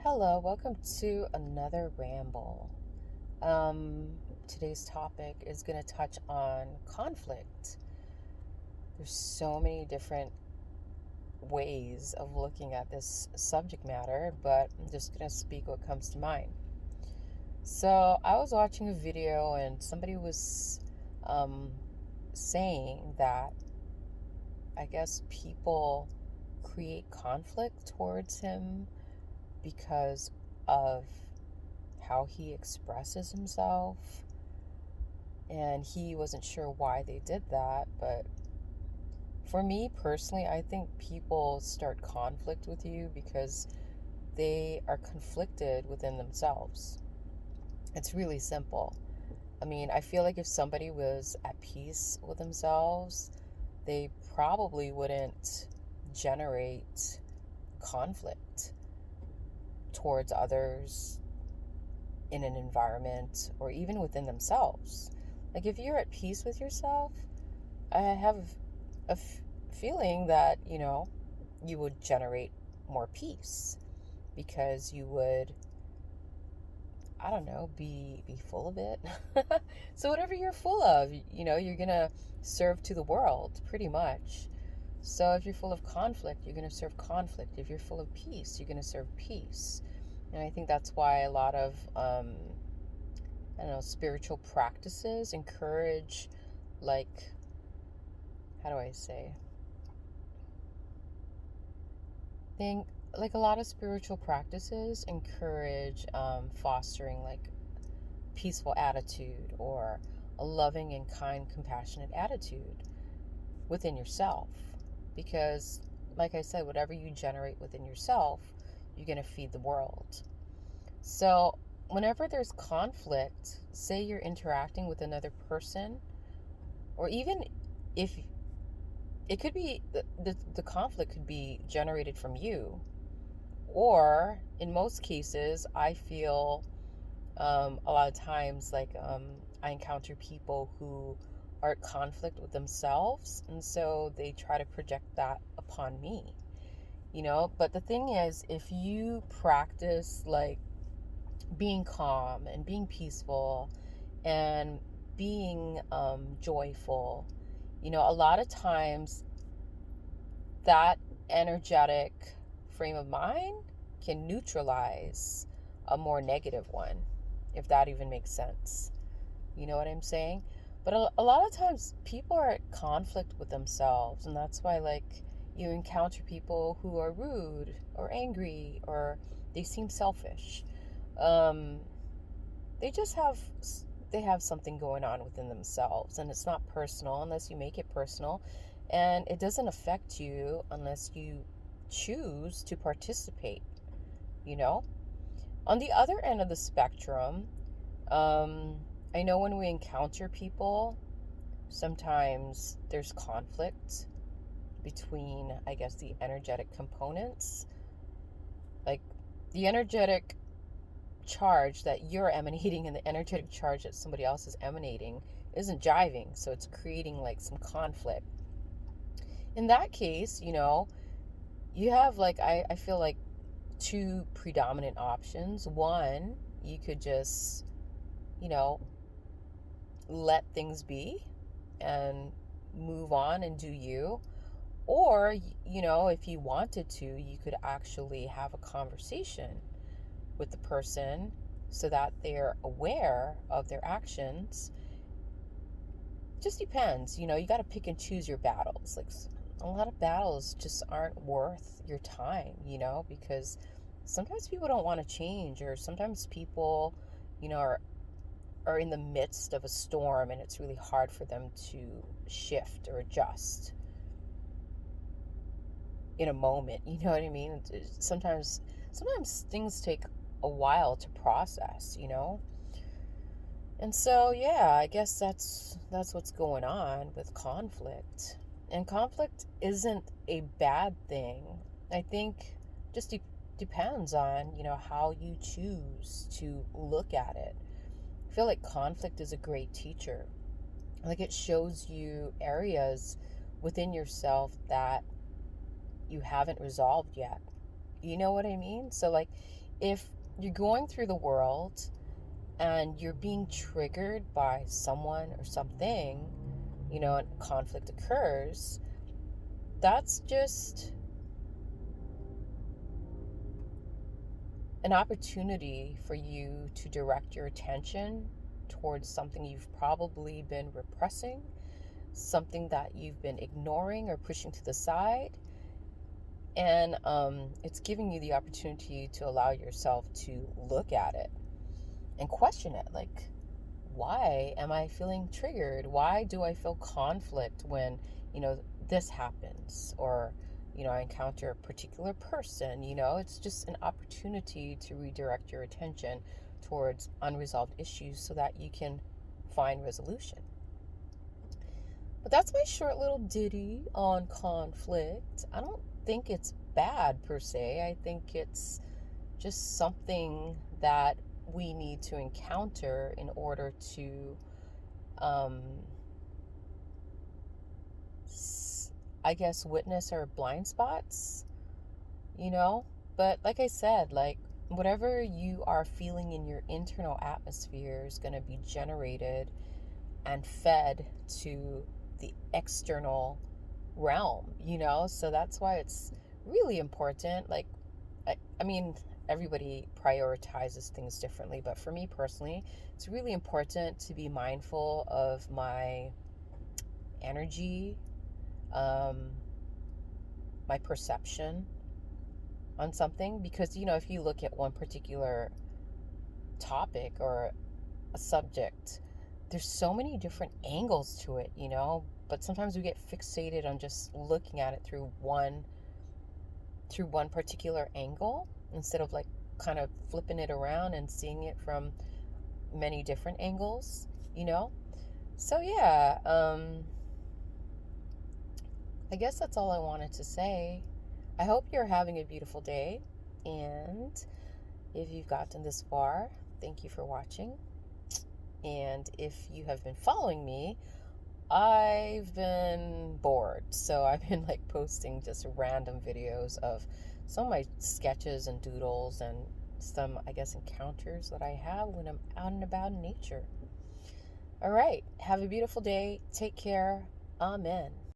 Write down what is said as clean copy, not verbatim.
Hello, welcome to another ramble. Today's topic is going to touch on conflict. There's so many different ways of looking at this subject matter, but I'm just going to speak what comes to mind. So, I was watching a video and somebody was saying that I guess people create conflict towards him because of how he expresses himself, and he wasn't sure why they did that. But for me personally, I think people start conflict with you because they are conflicted within themselves. It's really simple. I mean, I feel like if somebody was at peace with themselves, they probably wouldn't generate conflict towards others in an environment or even within themselves. Like if you're at peace with yourself, I have a feeling that, you would generate more peace because you would, I don't know, be full of it. So whatever you're full of, you're going to serve to the world pretty much. So if you're full of conflict, you're going to serve conflict. If you're full of peace, you're going to serve peace. And I think that's why a lot of I don't know, spiritual practices encourage, like, how do I say? Think like a lot of spiritual practices encourage fostering like peaceful attitude or a loving and kind, compassionate attitude within yourself. Because, like I said, whatever you generate within yourself, you're going to feed the world. So, whenever there's conflict, say you're interacting with another person, or even if it could be the conflict could be generated from you, or in most cases, I feel a lot of times like I encounter people who are at conflict with themselves, and so they try to project that upon me, But the thing is, if you practice like being calm and being peaceful and being joyful, a lot of times that energetic frame of mind can neutralize a more negative one, if that even makes sense. You know what I'm saying? But a lot of times people are at conflict with themselves, and that's why, like, you encounter people who are rude or angry or they seem selfish. Um, they just have something going on within themselves, and it's not personal unless you make it personal, and it doesn't affect you unless you choose to participate, you know on the other end of the spectrum. I know when we encounter people, sometimes there's conflict between, I guess, the energetic components, like the energetic charge that you're emanating and the energetic charge that somebody else is emanating isn't jiving, so it's creating like some conflict. In that case, you have, like, I feel like two predominant options. One, you could just, you know let things be and move on and do you. Or, if you wanted to, you could actually have a conversation with the person so that they're aware of their actions. Just depends. You got to pick and choose your battles. Like, a lot of battles just aren't worth your time, because sometimes people don't want to change, or sometimes people, are in the midst of a storm and it's really hard for them to shift or adjust in a moment. You know what I mean? Sometimes things take a while to process. And so, yeah, I guess that's what's going on with conflict. And conflict isn't a bad thing. I think just depends on, how you choose to look at it. I feel like conflict is a great teacher. Like, it shows you areas within yourself that you haven't resolved yet. You know what I mean? So, like, if you're going through the world and you're being triggered by someone or something, and conflict occurs, that's just an opportunity for you to direct your attention towards something you've probably been repressing, something that you've been ignoring or pushing to the side. And it's giving you the opportunity to allow yourself to look at it and question it. Like, why am I feeling triggered? Why do I feel conflict when, this happens? Or, I encounter a particular person. It's just an opportunity to redirect your attention towards unresolved issues so that you can find resolution. But that's my short little ditty on conflict. I don't think it's bad per se. I think it's just something that we need to encounter in order to, um, I guess, witness our blind spots, you know? But like I said, like, whatever you are feeling in your internal atmosphere is going to be generated and fed to the external realm, So that's why it's really important. Like, I mean, everybody prioritizes things differently, but for me personally, it's really important to be mindful of my energy, um, my perception on something. Because, if you look at one particular topic or a subject, there's so many different angles to it, but sometimes we get fixated on just looking at it through one particular angle instead of like kind of flipping it around and seeing it from many different angles. So yeah, I guess that's all I wanted to say. I hope you're having a beautiful day, and if you've gotten this far, thank you for watching. And if you have been following me, I've been bored, so I've been like posting just random videos of some of my sketches and doodles and some, I guess, encounters that I have when I'm out and about in nature. All right, have a beautiful day. Take care. Amen.